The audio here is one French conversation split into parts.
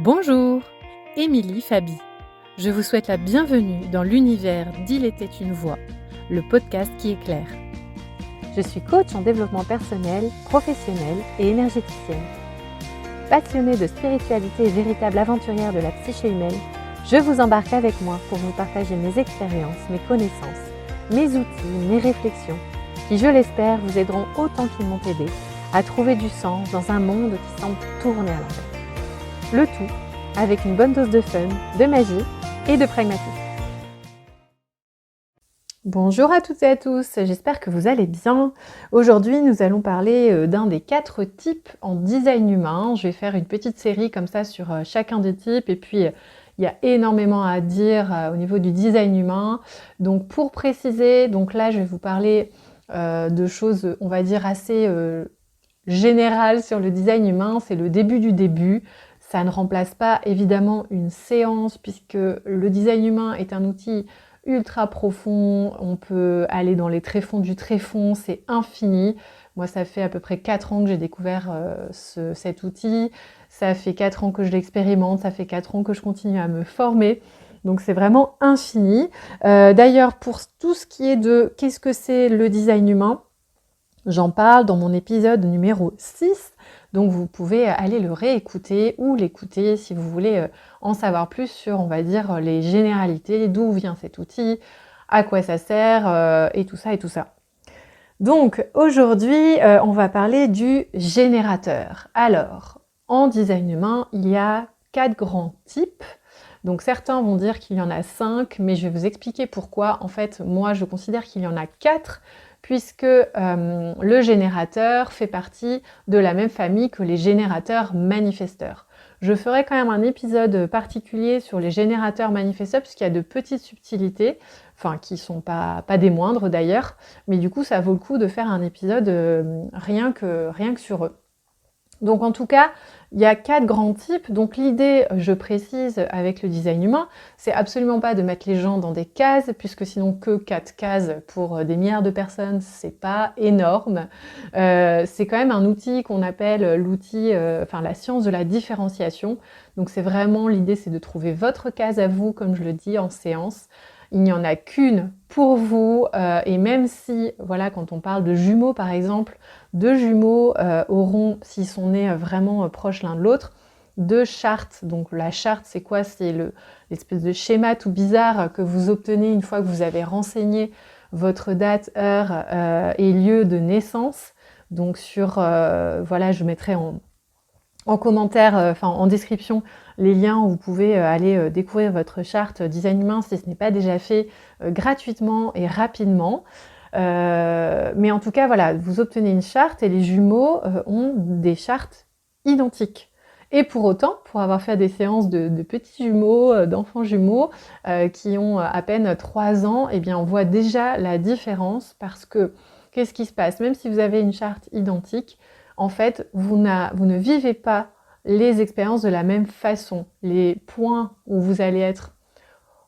Bonjour, Émilie Fabi. Je vous souhaite la bienvenue dans l'univers d'Il était une voix, le podcast qui éclaire. Je suis coach en développement personnel, professionnel et énergéticienne. Passionnée de spiritualité et véritable aventurière de la psyché humaine, je vous embarque avec moi pour vous partager mes expériences, mes connaissances, mes outils, mes réflexions, qui, je l'espère, vous aideront autant qu'ils m'ont aidé à trouver du sens dans un monde qui semble tourner à l'envers. Le tout avec une bonne dose de fun, de magie et de pragmatisme. Bonjour à toutes et à tous, j'espère que vous allez bien. Aujourd'hui, nous allons parler d'un des 4 types en design humain. Je vais faire une petite série comme ça sur chacun des types et puis il y a énormément à dire au niveau du design humain. Donc pour préciser, donc là je vais vous parler de choses, on va dire, assez générales sur le design humain. C'est le début du début. Ça ne remplace pas évidemment une séance puisque le design humain est un outil ultra profond. On peut aller dans les tréfonds du tréfond, c'est infini. Moi, ça fait à peu près 4 ans que j'ai découvert cet outil. Ça fait 4 ans que je l'expérimente, ça fait 4 ans que je continue à me former. Donc c'est vraiment infini. D'ailleurs, pour tout ce qui est de qu'est-ce que c'est le design humain, j'en parle dans mon épisode numéro 6. Donc vous pouvez aller le réécouter ou l'écouter si vous voulez en savoir plus sur, on va dire, les généralités, d'où vient cet outil, à quoi ça sert et tout ça et tout ça. Donc aujourd'hui, on va parler du générateur. Alors, en design humain, il y a 4 grands types. Donc certains vont dire qu'il y en a 5, mais je vais vous expliquer pourquoi. En fait, moi, je considère qu'il y en a 4, puisque le générateur fait partie de la même famille que les générateurs manifesteurs. Je ferai quand même un épisode particulier sur les générateurs manifesteurs, puisqu'il y a de petites subtilités, enfin qui sont pas des moindres d'ailleurs, mais du coup ça vaut le coup de faire un épisode rien que sur eux. Donc en tout cas, il y a 4 grands types. Donc l'idée, je précise, avec le design humain, c'est absolument pas de mettre les gens dans des cases, puisque sinon que 4 cases pour des milliards de personnes, c'est pas énorme. C'est quand même un outil qu'on appelle l'outil, la science de la différenciation. Donc c'est vraiment l'idée, c'est de trouver votre case à vous, comme je le dis en séance. Il n'y en a qu'une pour vous, et même si, voilà, quand on parle de jumeaux par exemple, 2 jumeaux auront, s'ils sont nés vraiment proches l'un de l'autre, 2 chartes. Donc la charte, c'est quoi? C'est l'espèce de schéma tout bizarre que vous obtenez une fois que vous avez renseigné votre date, heure et lieu de naissance. Donc voilà, je mettrai en commentaire, en description, les liens où vous pouvez aller découvrir votre charte design humain si ce n'est pas déjà fait gratuitement et rapidement. Mais en tout cas, voilà, vous obtenez une charte et les jumeaux ont des chartes identiques. Et pour autant, pour avoir fait des séances de petits jumeaux, d'enfants jumeaux qui ont à peine 3 ans, eh bien on voit déjà la différence parce que qu'est-ce qui se passe? Même si vous avez une charte identique, en fait, vous ne vivez pas les expériences de la même façon. Les points où vous allez être,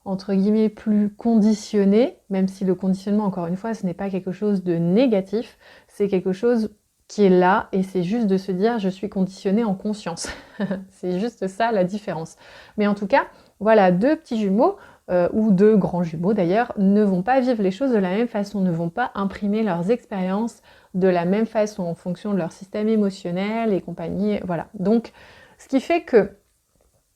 entre guillemets, plus conditionné, même si le conditionnement, encore une fois, ce n'est pas quelque chose de négatif, c'est quelque chose qui est là et c'est juste de se dire « je suis conditionné en conscience ». C'est juste ça la différence. Mais en tout cas, voilà, 2 petits jumeaux, ou 2 grands jumeaux d'ailleurs, ne vont pas vivre les choses de la même façon, ne vont pas imprimer leurs expériences de la même façon en fonction de leur système émotionnel et compagnie, voilà. Donc, ce qui fait que,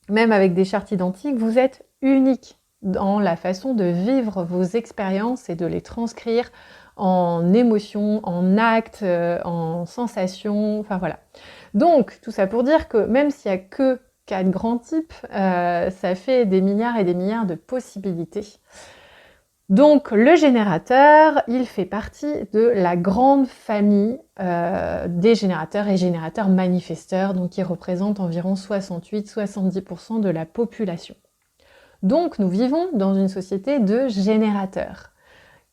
même avec des chartes identiques, vous êtes unique dans la façon de vivre vos expériences et de les transcrire en émotions, en actes, en sensations, enfin voilà. Donc, tout ça pour dire que même s'il n'y a que 4 grands types, ça fait des milliards et des milliards de possibilités. Donc le générateur, il fait partie de la grande famille des générateurs et générateurs manifesteurs, donc qui représentent environ 68-70% de la population. Donc nous vivons dans une société de générateurs.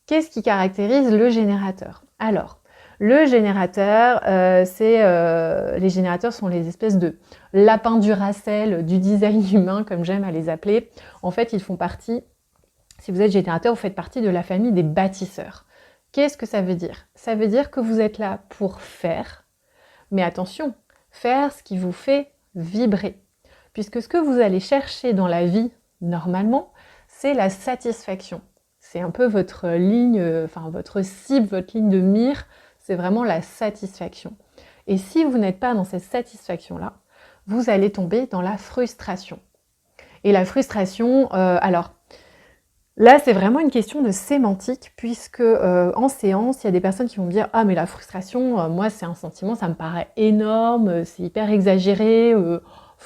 Qu'est-ce qui caractérise le générateur? Alors, le générateur, les générateurs sont les espèces de lapins Duracell du design humain, comme j'aime à les appeler. En fait, ils font partie, si vous êtes générateur, vous faites partie de la famille des bâtisseurs. Qu'est-ce que ça veut dire? Ça veut dire que vous êtes là pour faire, mais attention, faire ce qui vous fait vibrer. puisque ce que vous allez chercher dans la vie, normalement, c'est la satisfaction. C'est un peu votre ligne, votre cible, votre ligne de mire, c'est vraiment la satisfaction. Et si vous n'êtes pas dans cette satisfaction-là, vous allez tomber dans la frustration. Et la frustration, alors là, c'est vraiment une question de sémantique, puisque en séance, il y a des personnes qui vont me dire « Ah, mais la frustration, moi, c'est un sentiment, ça me paraît énorme, c'est hyper exagéré,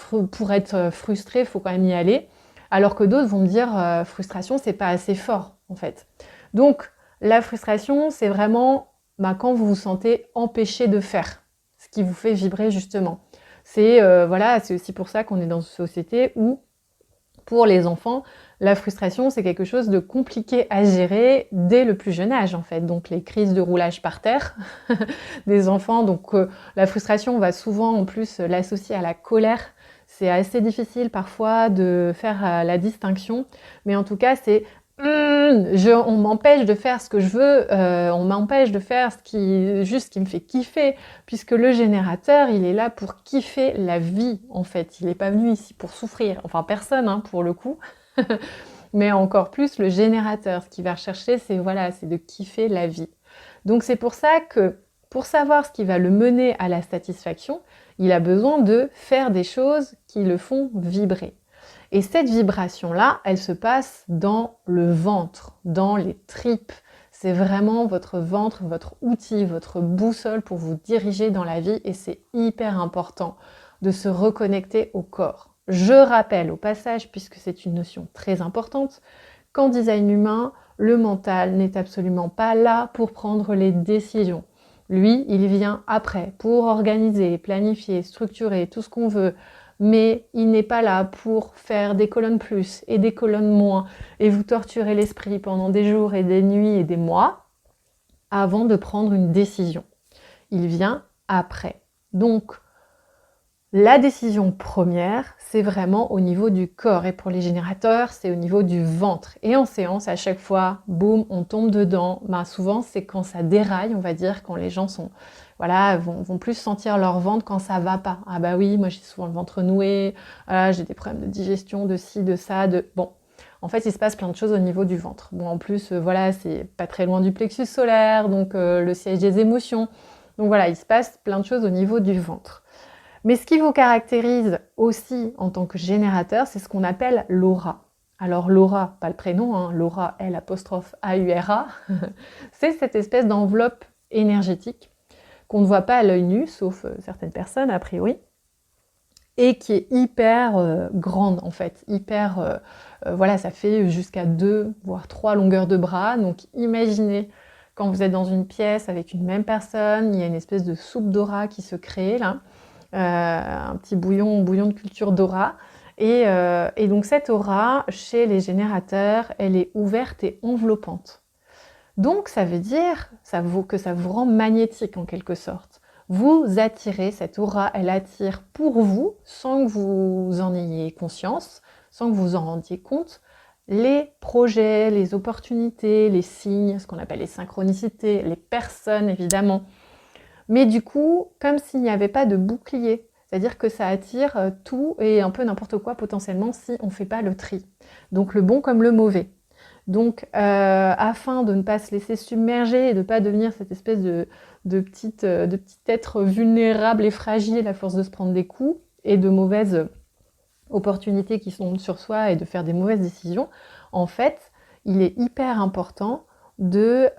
pour être frustré, il faut quand même y aller. » Alors que d'autres vont me dire « Frustration, c'est pas assez fort, en fait. » Donc, la frustration, c'est vraiment quand vous vous sentez empêché de faire ce qui vous fait vibrer, justement. C'est aussi pour ça qu'on est dans une société où, pour les enfants, la frustration, c'est quelque chose de compliqué à gérer dès le plus jeune âge, en fait. Donc, les crises de roulage par terre des enfants. Donc, la frustration, on va souvent, en plus, l'associer à la colère. C'est assez difficile, parfois, de faire la distinction. Mais en tout cas, c'est on m'empêche de faire ce que je veux, on m'empêche de faire ce qui me fait kiffer, puisque le générateur, il est là pour kiffer la vie, en fait. Il n'est pas venu ici pour souffrir. Enfin, personne, pour le coup. Mais encore plus le générateur. Ce qu'il va rechercher, c'est de kiffer la vie. Donc, c'est pour ça que, pour savoir ce qui va le mener à la satisfaction, il a besoin de faire des choses qui le font vibrer. Et cette vibration-là, elle se passe dans le ventre, dans les tripes. C'est vraiment votre ventre, votre outil, votre boussole pour vous diriger dans la vie et c'est hyper important de se reconnecter au corps. Je rappelle au passage, puisque c'est une notion très importante, qu'en design humain, le mental n'est absolument pas là pour prendre les décisions. Lui, il vient après pour organiser, planifier, structurer tout ce qu'on veut, mais il n'est pas là pour faire des colonnes plus et des colonnes moins et vous torturer l'esprit pendant des jours et des nuits et des mois avant de prendre une décision. Il vient après. Donc, la décision première, c'est vraiment au niveau du corps et pour les générateurs, c'est au niveau du ventre. Et en séance, à chaque fois, boum, on tombe dedans. Souvent, c'est quand ça déraille, on va dire, quand les gens vont plus sentir leur ventre quand ça va pas. Ah bah oui, moi j'ai souvent le ventre noué, j'ai des problèmes de digestion, de ci, de ça, Bon, en fait, il se passe plein de choses au niveau du ventre. Bon, en plus, c'est pas très loin du plexus solaire, donc le siège des émotions. Donc voilà, il se passe plein de choses au niveau du ventre. Mais ce qui vous caractérise aussi en tant que générateur, c'est ce qu'on appelle l'aura. Alors l'aura, pas le prénom, l'aura, L''A', c'est cette espèce d'enveloppe énergétique qu'on ne voit pas à l'œil nu, sauf certaines personnes a priori, et qui est hyper grande en fait, ça fait jusqu'à 2 voire 3 longueurs de bras. Donc imaginez quand vous êtes dans une pièce avec une même personne, il y a une espèce de soupe d'aura qui se crée là. Un petit bouillon de culture d'aura. Et donc cette aura, chez les générateurs, elle est ouverte et enveloppante. Donc ça veut dire que ça vous rend magnétique en quelque sorte. Vous attirez, cette aura, elle attire pour vous, sans que vous en ayez conscience, sans que vous en rendiez compte, les projets, les opportunités, les signes, ce qu'on appelle les synchronicités, les personnes évidemment. Mais du coup, comme s'il n'y avait pas de bouclier, c'est-à-dire que ça attire tout et un peu n'importe quoi potentiellement si on ne fait pas le tri. Donc le bon comme le mauvais. Donc afin de ne pas se laisser submerger et de ne pas devenir cette espèce de petit être vulnérable et fragile à force de se prendre des coups et de mauvaises opportunités qui sont sur soi et de faire des mauvaises décisions, en fait, il est hyper important de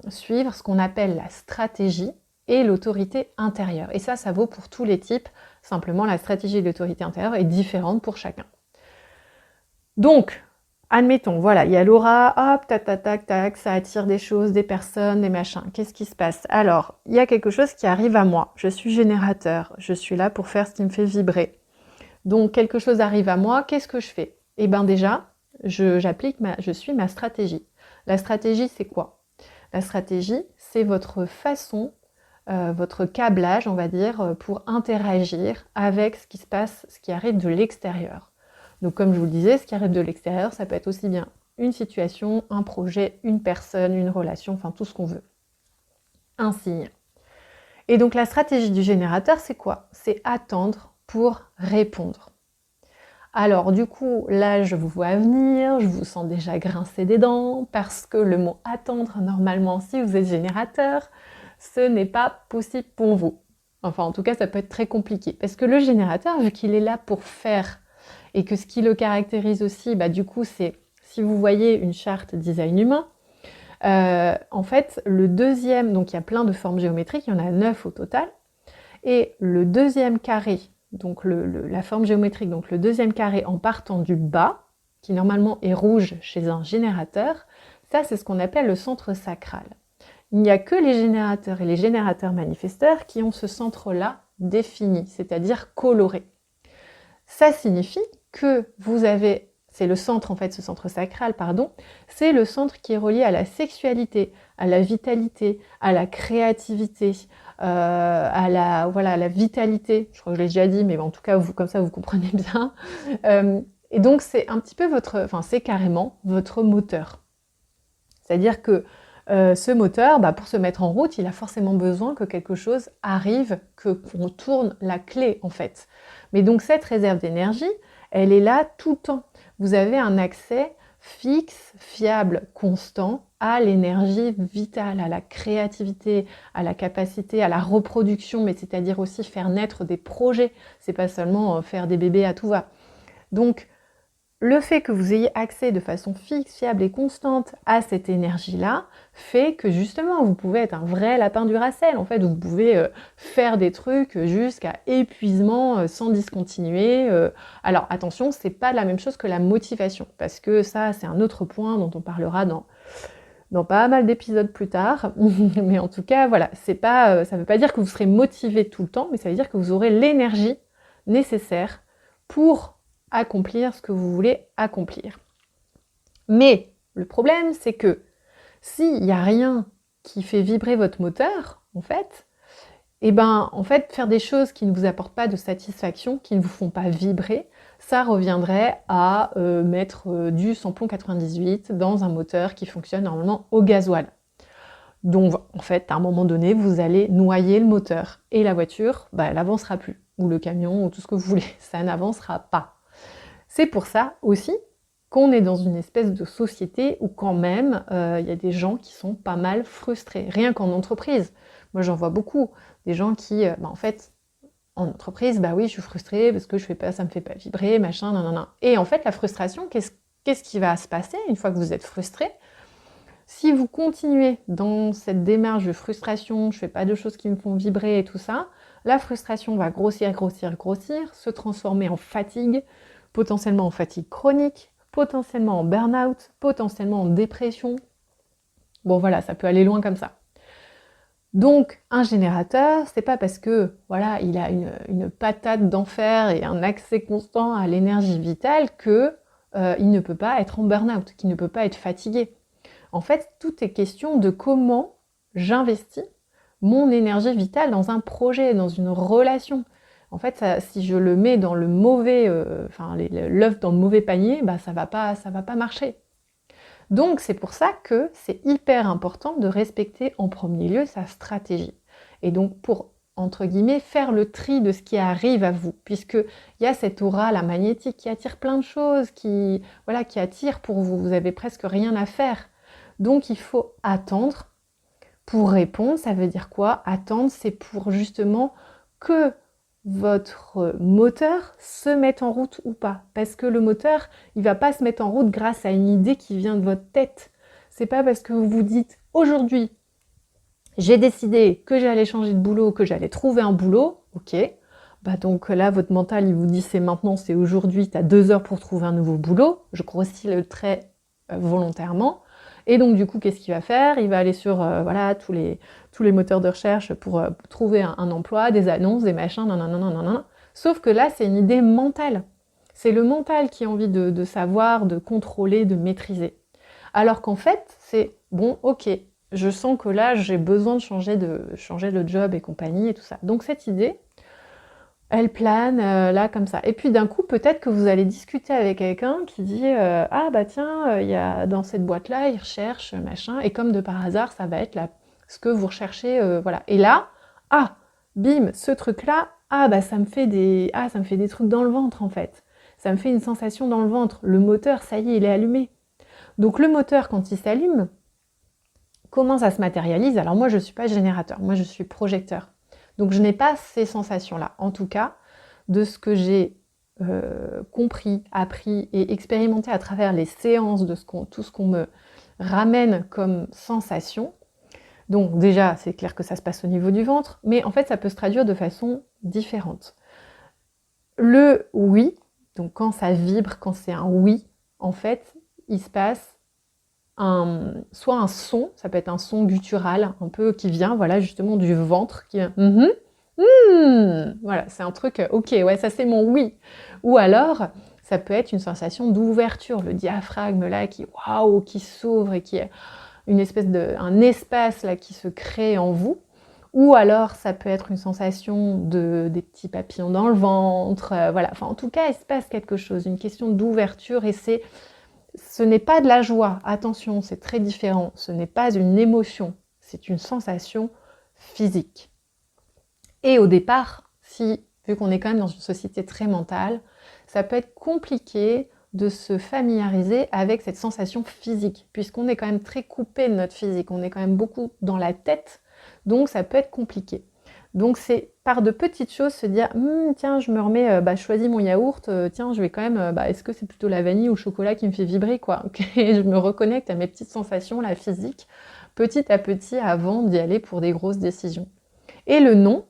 suivre ce qu'on appelle la stratégie et l'autorité intérieure. Et ça vaut pour tous les types. Simplement, la stratégie et l'autorité intérieure est différente pour chacun. Donc, admettons, il y a l'aura, hop, tac, tac, tac, tac, ça attire des choses, des personnes, des machins. Qu'est-ce qui se passe? Alors, il y a quelque chose qui arrive à moi. Je suis générateur. Je suis là pour faire ce qui me fait vibrer. Donc, quelque chose arrive à moi. Qu'est-ce que je fais? Eh bien, déjà, je suis ma stratégie. La stratégie, c'est quoi? La stratégie, c'est votre façon, votre câblage, on va dire, pour interagir avec ce qui se passe, ce qui arrive de l'extérieur. Donc comme je vous le disais, ce qui arrive de l'extérieur, ça peut être aussi bien une situation, un projet, une personne, une relation, enfin tout ce qu'on veut. Un signe. Et donc la stratégie du générateur, c'est quoi? C'est attendre pour répondre. Alors du coup, là, je vous vois venir, je vous sens déjà grincer des dents, parce que le mot attendre, normalement, si vous êtes générateur, ce n'est pas possible pour vous. Enfin, en tout cas, ça peut être très compliqué. Parce que le générateur, vu qu'il est là pour faire, et que ce qui le caractérise aussi, bah, du coup, c'est, si vous voyez une charte design humain, en fait, le deuxième, donc il y a plein de formes géométriques, il y en a 9 au total, et le deuxième carré, donc la forme géométrique, donc le deuxième carré en partant du bas, qui normalement est rouge chez un générateur, ça c'est ce qu'on appelle le centre sacral. Il n'y a que les générateurs et les générateurs manifesteurs qui ont ce centre-là défini, c'est-à-dire coloré. Ça signifie que vous avez, c'est le centre en fait, ce centre sacral, pardon, c'est le centre qui est relié à la sexualité, à la vitalité, à la créativité, à la vitalité. Je crois que je l'ai déjà dit, mais en tout cas, vous, comme ça, vous comprenez bien. Et donc, c'est un petit peu c'est carrément votre moteur. C'est-à-dire que ce moteur, bah, pour se mettre en route, il a forcément besoin que quelque chose arrive, qu'on tourne la clé en fait. Mais donc cette réserve d'énergie, elle est là tout le temps. Vous avez un accès fixe, fiable, constant à l'énergie vitale, à la créativité, à la capacité, à la reproduction, mais c'est-à-dire aussi faire naître des projets. C'est pas seulement faire des bébés à tout va. Donc le fait que vous ayez accès de façon fixe, fiable et constante à cette énergie-là fait que justement vous pouvez être un vrai lapin du Racel. En fait, vous pouvez faire des trucs jusqu'à épuisement sans discontinuer. Alors attention, c'est pas la même chose que la motivation, parce que ça c'est un autre point dont on parlera dans pas mal d'épisodes plus tard. Mais en tout cas, voilà, c'est pas, ça veut pas dire que vous serez motivé tout le temps, mais ça veut dire que vous aurez l'énergie nécessaire pour accomplir ce que vous voulez accomplir. Mais le problème, c'est que s'il n'y a rien qui fait vibrer votre moteur, en fait, faire des choses qui ne vous apportent pas de satisfaction, qui ne vous font pas vibrer, ça reviendrait à mettre du samplon 98 dans un moteur qui fonctionne normalement au gasoil. Donc, en fait, à un moment donné, vous allez noyer le moteur. Et la voiture, elle n'avancera plus. Ou le camion, ou tout ce que vous voulez. Ça n'avancera pas. C'est pour ça aussi qu'on est dans une espèce de société où quand même y a des gens qui sont pas mal frustrés, rien qu'en entreprise. Moi j'en vois beaucoup, des gens qui, en fait, en entreprise, oui je suis frustrée parce que je fais pas, ça me fait pas vibrer, machin, nanana. Et en fait la frustration, qu'est-ce qui va se passer une fois que vous êtes frustré? Si vous continuez dans cette démarche de frustration, je fais pas de choses qui me font vibrer et tout ça, la frustration va grossir, se transformer en fatigue, potentiellement en fatigue chronique, potentiellement en burn-out, potentiellement en dépression. Bon voilà, ça peut aller loin comme ça. Donc un générateur, c'est pas parce que voilà, il a une patate d'enfer et un accès constant à l'énergie vitale que il ne peut pas être en burn-out, qu'il ne peut pas être fatigué. En fait, tout est question de comment j'investis mon énergie vitale dans un projet, dans une relation. En fait, si je le mets dans le mauvais, l'œuf dans le mauvais panier, ça va pas marcher. Donc c'est pour ça que c'est hyper important de respecter en premier lieu sa stratégie. Et donc pour, entre guillemets, faire le tri de ce qui arrive à vous, puisqu'il y a cette aura, la magnétique, qui attire plein de choses, qui attire pour vous, vous avez presque rien à faire. Donc il faut attendre pour répondre. Ça veut dire quoi? Attendre, c'est pour justement que votre moteur se mette en route ou pas. Parce que le moteur, il va pas se mettre en route grâce à une idée qui vient de votre tête. C'est pas parce que vous vous dites aujourd'hui, j'ai décidé que j'allais changer de boulot, que j'allais trouver un boulot, ok. Donc là, votre mental, il vous dit c'est maintenant, c'est aujourd'hui, tu as 2 heures pour trouver un nouveau boulot. Je grossis le trait volontairement. Et donc du coup, qu'est-ce qu'il va faire? Il va aller sur tous les moteurs de recherche pour trouver un emploi, des annonces, des machins, nanana. Sauf que là, c'est une idée mentale. C'est le mental qui a envie de savoir, de contrôler, de maîtriser. Alors qu'en fait, c'est bon, ok, je sens que là, j'ai besoin de changer de job et compagnie et tout ça. Donc cette idée, elle plane là comme ça. Et puis d'un coup, peut-être que vous allez discuter avec quelqu'un qui dit ah tiens, il y a dans cette boîte-là, ils recherchent machin. Et comme de par hasard, ça va être là, ce que vous recherchez, voilà. Et là, bim, ce truc-là, ça me fait des trucs dans le ventre en fait. ça me fait une sensation dans le ventre. Le moteur, ça y est, il est allumé. Donc le moteur, quand il s'allume, comment ça se matérialise? Alors moi, je ne suis pas générateur, moi je suis projecteur. Donc je n'ai pas ces sensations-là. En tout cas, de ce que j'ai compris, appris et expérimenté à travers les séances, de tout ce qu'on me ramène comme sensation. Donc déjà, c'est clair que ça se passe au niveau du ventre, mais en fait, ça peut se traduire de façon différente. Le oui, donc quand ça vibre, quand c'est un oui, en fait, il se passe soit un son, ça peut être un son guttural, un peu qui vient, voilà, justement du ventre, qui vient voilà, c'est un truc, ok, ouais, ça c'est mon oui. Ou alors, ça peut être une sensation d'ouverture, le diaphragme là qui, waouh, qui s'ouvre et qui est une espèce un espace là qui se crée en vous. Ou alors, ça peut être une sensation des petits papillons dans le ventre, voilà. Enfin, en tout cas, il se passe quelque chose, une question d'ouverture et ce n'est pas de la joie, attention, c'est très différent. Ce n'est pas une émotion, c'est une sensation physique. Et au départ, vu qu'on est quand même dans une société très mentale, ça peut être compliqué de se familiariser avec cette sensation physique, puisqu'on est quand même très coupé de notre physique, on est quand même beaucoup dans la tête, donc ça peut être compliqué. Donc c'est par de petites choses se dire tiens, je me remets, je choisis mon yaourt, tiens, je vais quand même, est-ce que c'est plutôt la vanille ou le chocolat qui me fait vibrer, quoi. Et je me reconnecte à mes petites sensations, la physique, petit à petit, avant d'y aller pour des grosses décisions. Et le non,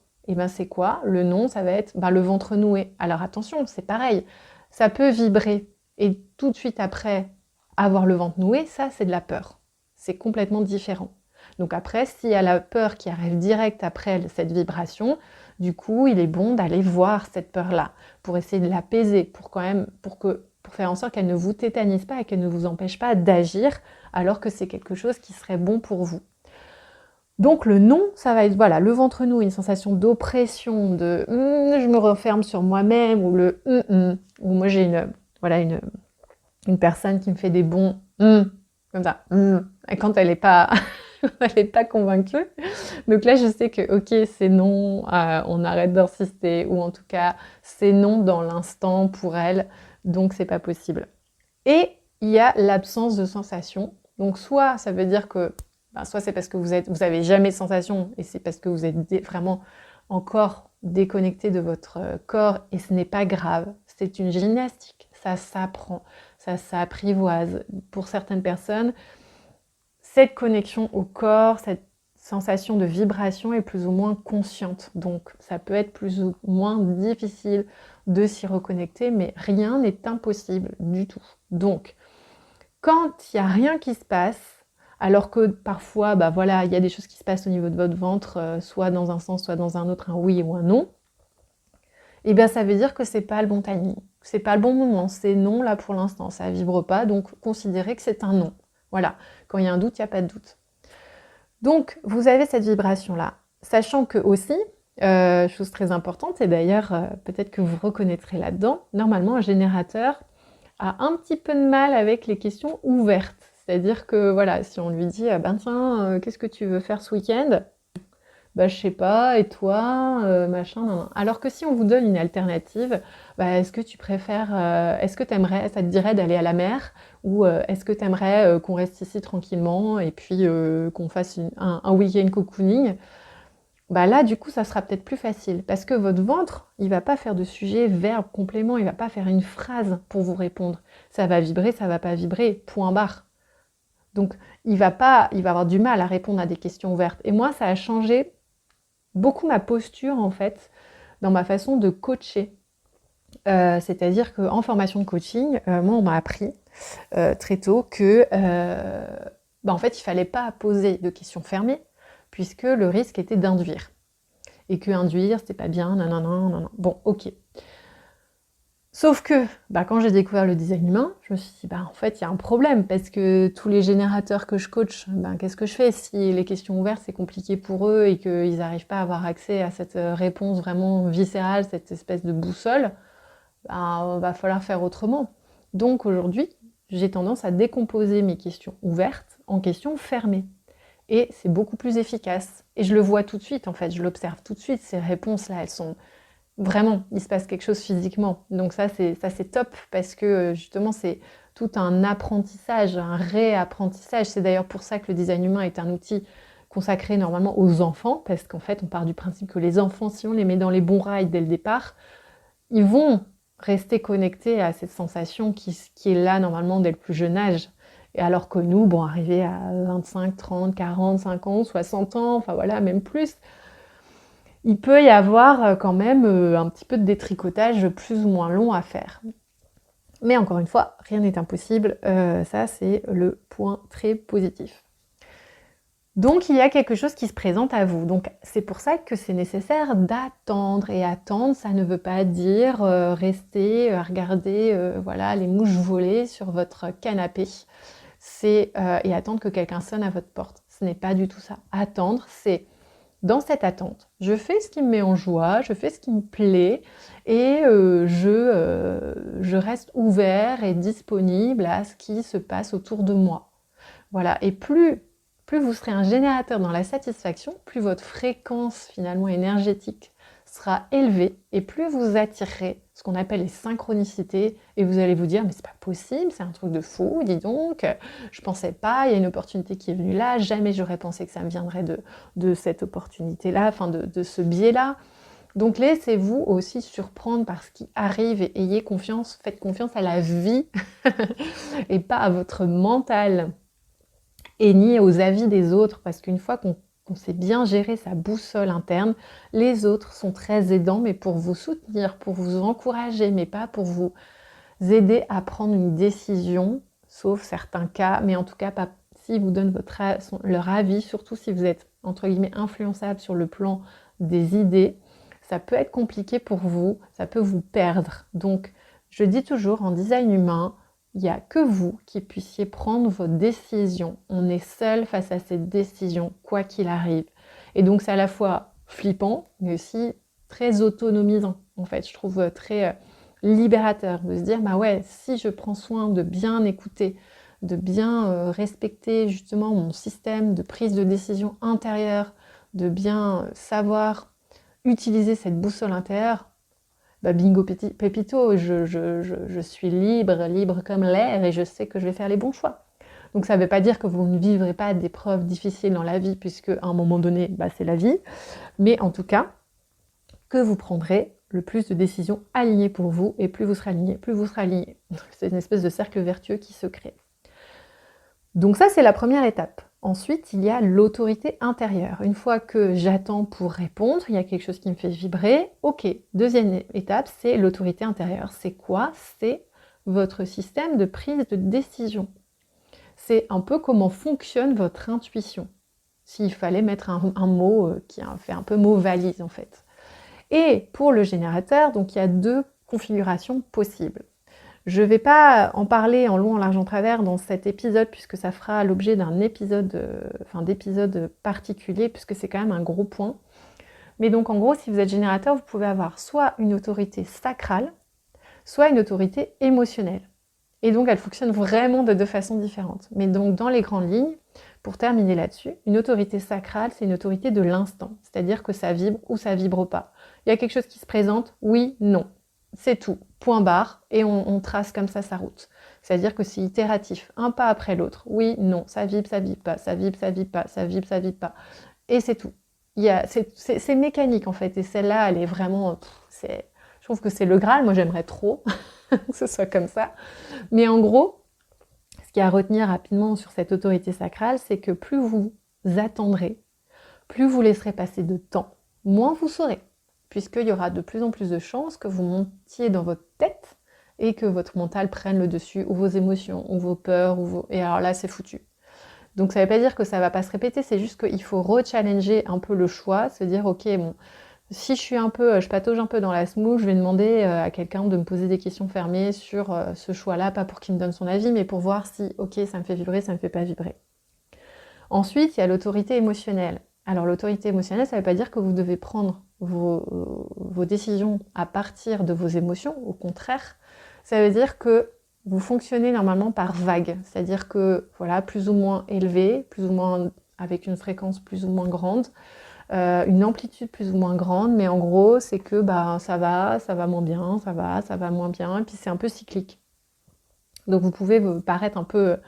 c'est quoi? Le non, ça va être le ventre noué. Alors attention, c'est pareil, ça peut vibrer et tout de suite après avoir le ventre noué, ça c'est de la peur. C'est complètement différent. Donc après, s'il y a la peur qui arrive direct après cette vibration, du coup, il est bon d'aller voir cette peur-là pour essayer de l'apaiser, pour faire en sorte qu'elle ne vous tétanise pas et qu'elle ne vous empêche pas d'agir alors que c'est quelque chose qui serait bon pour vous. Donc le non, ça va être le ventre noué, une sensation d'oppression, de je me referme sur moi-même, ou le ou moi j'ai une personne qui me fait des bons comme ça, et quand elle n'est pas convaincue. Donc là je sais que ok, c'est non, on arrête d'insister, ou en tout cas c'est non dans l'instant pour elle, donc c'est pas possible. Et il y a l'absence de sensation. Donc soit ça veut dire que soit c'est parce que vous avez jamais de sensation et c'est parce que vous êtes vraiment encore déconnecté de votre corps et ce n'est pas grave. C'est une gymnastique, ça s'apprend, ça s'apprivoise. Pour certaines personnes, cette connexion au corps, cette sensation de vibration est plus ou moins consciente. Donc ça peut être plus ou moins difficile de s'y reconnecter, mais rien n'est impossible du tout. Donc, quand il n'y a rien qui se passe, alors que parfois, il y a des choses qui se passent au niveau de votre ventre, soit dans un sens, soit dans un autre, un oui ou un non, et bien ça veut dire que c'est pas le bon timing, c'est pas le bon moment, c'est non là pour l'instant, ça vibre pas, donc considérez que c'est un non. Voilà, quand il y a un doute, il n'y a pas de doute. Donc, vous avez cette vibration-là, sachant que aussi, chose très importante, et d'ailleurs, peut-être que vous reconnaîtrez là-dedans, normalement, un générateur a un petit peu de mal avec les questions ouvertes. C'est-à-dire que, si on lui dit « tiens, qu'est-ce que tu veux faire ce week-end ?» je sais pas, et toi, machin, nan. Alors que si on vous donne une alternative, est-ce que tu préfères, est-ce que t'aimerais, ça te dirait d'aller à la mer, ou est-ce que t'aimerais qu'on reste ici tranquillement et puis qu'on fasse un week-end cocooning? Là, du coup, ça sera peut-être plus facile parce que votre ventre, il va pas faire de sujet, verbe, complément, il va pas faire une phrase pour vous répondre. Ça va vibrer, ça va pas vibrer, point barre. Donc, il va avoir du mal à répondre à des questions ouvertes. Et moi, ça a changé beaucoup ma posture, en fait, dans ma façon de coacher. C'est-à-dire qu'en formation de coaching, moi, on m'a appris très tôt que, en fait, il fallait pas poser de questions fermées, puisque le risque était d'induire. Et que induire, c'était pas bien, non. Bon, ok. Sauf que, quand j'ai découvert le design humain, je me suis dit, en fait, il y a un problème, parce que tous les générateurs que je coach, qu'est-ce que je fais si les questions ouvertes, c'est compliqué pour eux et qu'ils n'arrivent pas à avoir accès à cette réponse vraiment viscérale, cette espèce de boussole, va falloir faire autrement. Donc aujourd'hui, j'ai tendance à décomposer mes questions ouvertes en questions fermées. Et c'est beaucoup plus efficace. Et je le vois tout de suite, en fait, je l'observe tout de suite. Ces réponses-là, elles sont Vraiment, il se passe quelque chose physiquement. Donc ça, c'est top parce que justement, c'est tout un apprentissage, un réapprentissage. C'est d'ailleurs pour ça que le design humain est un outil consacré normalement aux enfants, parce qu'en fait, on part du principe que les enfants, si on les met dans les bons rails dès le départ, ils vont rester connectés à cette sensation qui est là normalement dès le plus jeune âge. Et alors que nous, bon, arrivé à 25, 30, 40, 50, 60 ans, enfin voilà, même plus, il peut y avoir quand même un petit peu de détricotage plus ou moins long à faire. Mais encore une fois, rien n'est impossible, ça c'est le point très positif. Donc il y a quelque chose qui se présente à vous. Donc c'est pour ça que c'est nécessaire d'attendre. Et attendre, ça ne veut pas dire rester à regarder voilà, les mouches voler sur votre canapé. Et attendre que quelqu'un sonne à votre porte. Ce n'est pas du tout ça. Attendre, c'est dans cette attente, je fais ce qui me met en joie, je fais ce qui me plaît et je reste ouvert et disponible à ce qui se passe autour de moi. Voilà, et plus vous serez un générateur dans la satisfaction, plus votre fréquence finalement énergétique sera élevée et plus vous attirerez ce qu'on appelle les synchronicités et vous allez vous dire mais c'est pas possible, c'est un truc de fou, dis donc, je pensais pas, il y a une opportunité qui est venue là, jamais j'aurais pensé que ça me viendrait de cette opportunité-là, enfin de ce biais-là. Donc laissez-vous aussi surprendre par ce qui arrive et ayez confiance, faites confiance à la vie et pas à votre mental et ni aux avis des autres, parce qu'une fois qu'on sait bien gérer sa boussole interne, les autres sont très aidants, mais pour vous soutenir, pour vous encourager, mais pas pour vous aider à prendre une décision, sauf certains cas, mais en tout cas pas s'ils vous donnent leur avis, surtout si vous êtes entre guillemets influençable sur le plan des idées, ça peut être compliqué pour vous, ça peut vous perdre. Donc je dis toujours en design humain, il n'y a que vous qui puissiez prendre vos décisions. On est seul face à cette décision, quoi qu'il arrive. Et donc c'est à la fois flippant, mais aussi très autonomisant, en fait. Je trouve très libérateur de se dire, bah ouais, si je prends soin de bien écouter, de bien respecter justement mon système de prise de décision intérieure, de bien savoir utiliser cette boussole intérieure, bah bingo pépito, je suis libre comme l'air et je sais que je vais faire les bons choix. Donc ça ne veut pas dire que vous ne vivrez pas d'épreuves difficiles dans la vie, puisque à un moment donné, bah, c'est la vie, mais en tout cas, que vous prendrez le plus de décisions alignées pour vous, et plus vous serez aligné, plus vous serez aligné. C'est une espèce de cercle vertueux qui se crée. Donc ça, c'est la première étape. Ensuite, il y a l'autorité intérieure. Une fois que j'attends pour répondre, il y a quelque chose qui me fait vibrer. Ok, deuxième étape, c'est l'autorité intérieure. C'est quoi? C'est votre système de prise de décision. C'est un peu comment fonctionne votre intuition. S'il fallait mettre un mot qui fait un peu mot valise en fait. Et pour le générateur, donc il y a deux configurations possibles. Je ne vais pas en parler en long, en large, en travers dans cet épisode, puisque ça fera l'objet d'un d'épisode particulier, puisque c'est quand même un gros point. Mais donc en gros, si vous êtes générateur, vous pouvez avoir soit une autorité sacrale, soit une autorité émotionnelle. Et donc elle fonctionne vraiment de deux façons différentes. Mais donc dans les grandes lignes, pour terminer là-dessus, une autorité sacrale, c'est une autorité de l'instant. C'est-à-dire que ça vibre ou ça vibre pas. Il y a quelque chose qui se présente, oui, non. C'est tout, point barre, et on trace comme ça sa route. C'est-à-dire que c'est itératif, un pas après l'autre. Oui, non, ça vibre pas, ça vibre, ça vibre pas, ça vibre, ça vibre pas. Et c'est tout. C'est mécanique en fait, et celle-là, elle est vraiment... je trouve que c'est le Graal, moi j'aimerais trop que ce soit comme ça. Mais en gros, ce qu'il y a à retenir rapidement sur cette autorité sacrale, c'est que plus vous attendrez, plus vous laisserez passer de temps, moins vous saurez. Puisqu'il y aura de plus en plus de chances que vous montiez dans votre tête et que votre mental prenne le dessus, ou vos émotions, ou vos peurs, et alors là, c'est foutu. Donc ça ne veut pas dire que ça ne va pas se répéter, c'est juste qu'il faut rechallenger un peu le choix, se dire, ok, bon, si je patauge un peu dans la semoule, je vais demander à quelqu'un de me poser des questions fermées sur ce choix-là, pas pour qu'il me donne son avis, mais pour voir si, ok, ça me fait vibrer, ça me fait pas vibrer. Ensuite, il y a l'autorité émotionnelle. Alors l'autorité émotionnelle, ça ne veut pas dire que vous devez prendre vos décisions à partir de vos émotions, au contraire, ça veut dire que vous fonctionnez normalement par vague, c'est-à-dire que voilà, plus ou moins élevé, plus ou moins avec une fréquence plus ou moins grande, une amplitude plus ou moins grande, mais en gros, c'est que ça va moins bien, ça va moins bien, et puis c'est un peu cyclique. Donc vous pouvez vous paraître un peu,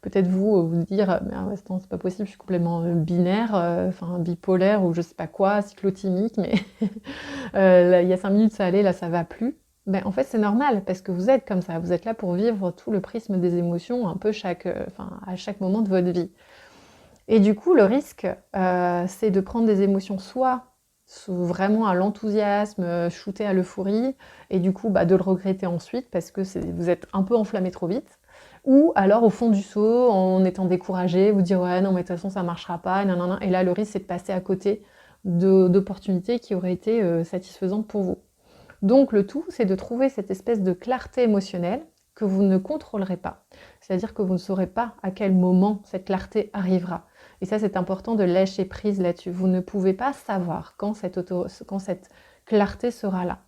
peut-être vous dire, mais attends, c'est pas possible, je suis complètement binaire, enfin bipolaire ou je sais pas quoi, cyclotimique, mais là, il y a 5 minutes ça allait, là ça va plus. Ben, en fait, c'est normal parce que vous êtes comme ça, vous êtes là pour vivre tout le prisme des émotions un peu à chaque moment de votre vie. Et du coup, le risque, c'est de prendre des émotions soit vraiment à l'enthousiasme, shooté à l'euphorie, et du coup, de le regretter ensuite parce que vous êtes un peu enflammé trop vite, ou alors au fond du seau, en étant découragé, vous dire ouais non mais de toute façon ça marchera pas, nanana, et là le risque c'est de passer à côté d'opportunités qui auraient été satisfaisantes pour vous. Donc le tout, c'est de trouver cette espèce de clarté émotionnelle que vous ne contrôlerez pas. C'est-à-dire que vous ne saurez pas à quel moment cette clarté arrivera. Et ça, c'est important de lâcher prise là-dessus. Vous ne pouvez pas savoir quand cette clarté sera là.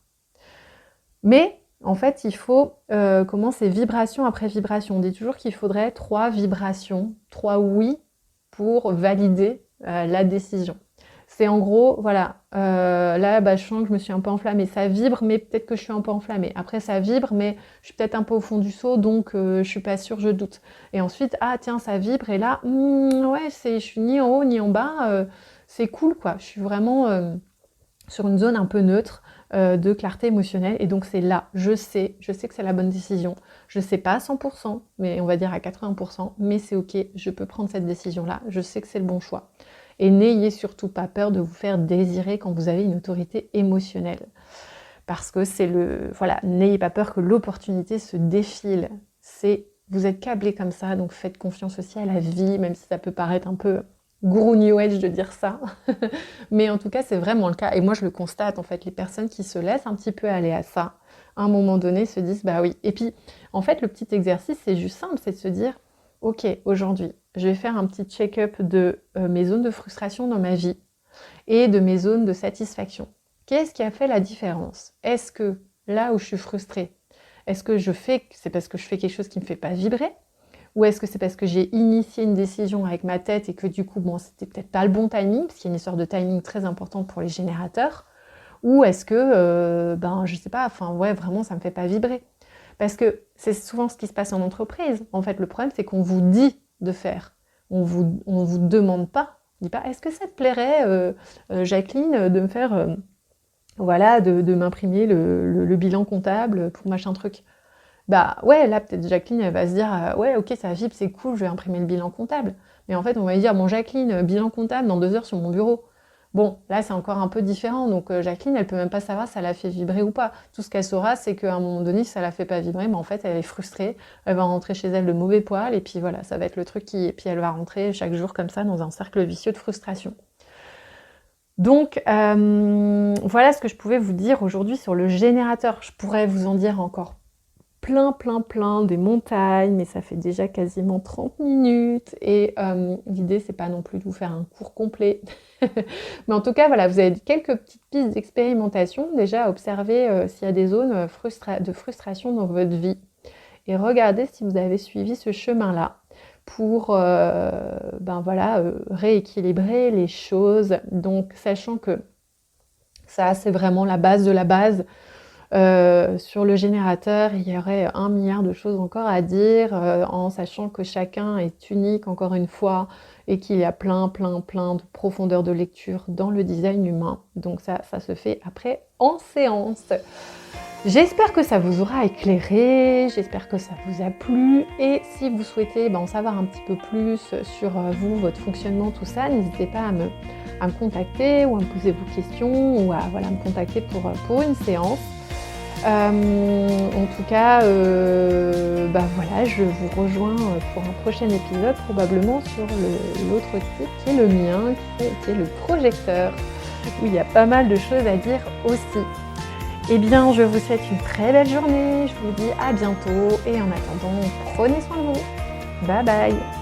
Mais en fait, il faut commencer vibration après vibration. On dit toujours qu'il faudrait 3 vibrations, 3 oui pour valider la décision. C'est en gros, voilà, là, je sens que je me suis un peu enflammée. Ça vibre, mais peut-être que je suis un peu enflammée. Après, ça vibre, mais je suis peut-être un peu au fond du seau, donc je suis pas sûre, je doute. Et ensuite, ah tiens, ça vibre, et là, ouais, je suis ni en haut ni en bas, c'est cool, quoi. Je suis vraiment sur une zone un peu neutre de clarté émotionnelle, et donc c'est là, je sais que c'est la bonne décision. Je sais pas à 100%, mais on va dire à 80%, mais c'est ok, je peux prendre cette décision-là, je sais que c'est le bon choix. Et n'ayez surtout pas peur de vous faire désirer quand vous avez une autorité émotionnelle. Parce que voilà, n'ayez pas peur que l'opportunité se défile. Vous êtes câblés comme ça, donc faites confiance aussi à la vie, même si ça peut paraître un peu gourou New Age de dire ça. Mais en tout cas, c'est vraiment le cas. Et moi, je le constate, en fait, les personnes qui se laissent un petit peu aller à ça, à un moment donné, se disent, bah oui. Et puis, en fait, le petit exercice, c'est juste simple, c'est de se dire, ok, aujourd'hui, je vais faire un petit check-up de mes zones de frustration dans ma vie et de mes zones de satisfaction. Qu'est-ce qui a fait la différence? Est-ce que là où je suis frustrée, c'est parce que je fais quelque chose qui ne me fait pas vibrer? Ou est-ce que c'est parce que j'ai initié une décision avec ma tête et que du coup, c'était peut-être pas le bon timing, parce qu'il y a une histoire de timing très importante pour les générateurs? Ou est-ce que, je sais pas, vraiment, ça me fait pas vibrer? Parce que c'est souvent ce qui se passe en entreprise. En fait, le problème, c'est qu'on vous dit de faire. On vous demande pas. On dit pas, est-ce que ça te plairait, Jacqueline, de me faire, de m'imprimer le bilan comptable pour machin truc? Ouais, là, peut-être Jacqueline, elle va se dire, ouais, ok, ça vibre, c'est cool, je vais imprimer le bilan comptable. Mais en fait, on va lui dire, bon, Jacqueline, bilan comptable dans 2 heures sur mon bureau. Bon, là, c'est encore un peu différent. Donc, Jacqueline, elle peut même pas savoir si ça la fait vibrer ou pas. Tout ce qu'elle saura, c'est qu'à un moment donné, si ça la fait pas vibrer, mais en fait, elle est frustrée. Elle va rentrer chez elle de mauvais poil. Et puis voilà, ça va être le truc et puis elle va rentrer chaque jour comme ça dans un cercle vicieux de frustration. Donc, voilà ce que je pouvais vous dire aujourd'hui sur le générateur. Je pourrais vous en dire encore plein, des montagnes, mais ça fait déjà quasiment 30 minutes, et l'idée, c'est pas non plus de vous faire un cours complet. Mais en tout cas, voilà, vous avez quelques petites pistes d'expérimentation, déjà observez s'il y a des zones de frustration dans votre vie, et regardez si vous avez suivi ce chemin-là pour rééquilibrer les choses. Donc, sachant que ça, c'est vraiment la base de la base. Sur le générateur, il y aurait 1 milliard de choses encore à dire, en sachant que chacun est unique, encore une fois, et qu'il y a plein de profondeur de lecture dans le design humain. Donc ça se fait après en séance. J'espère que ça vous aura éclairé, j'espère que ça vous a plu, et si vous souhaitez en savoir un petit peu plus sur vous, votre fonctionnement, tout ça, n'hésitez pas à me contacter ou à me poser vos questions, ou à me contacter pour une séance. En tout cas, je vous rejoins pour un prochain épisode, probablement sur l'autre type qui est le mien, qui est le projecteur, où il y a pas mal de choses à dire aussi. Eh bien, je vous souhaite une très belle journée, je vous dis à bientôt, et en attendant, prenez soin de vous. Bye bye!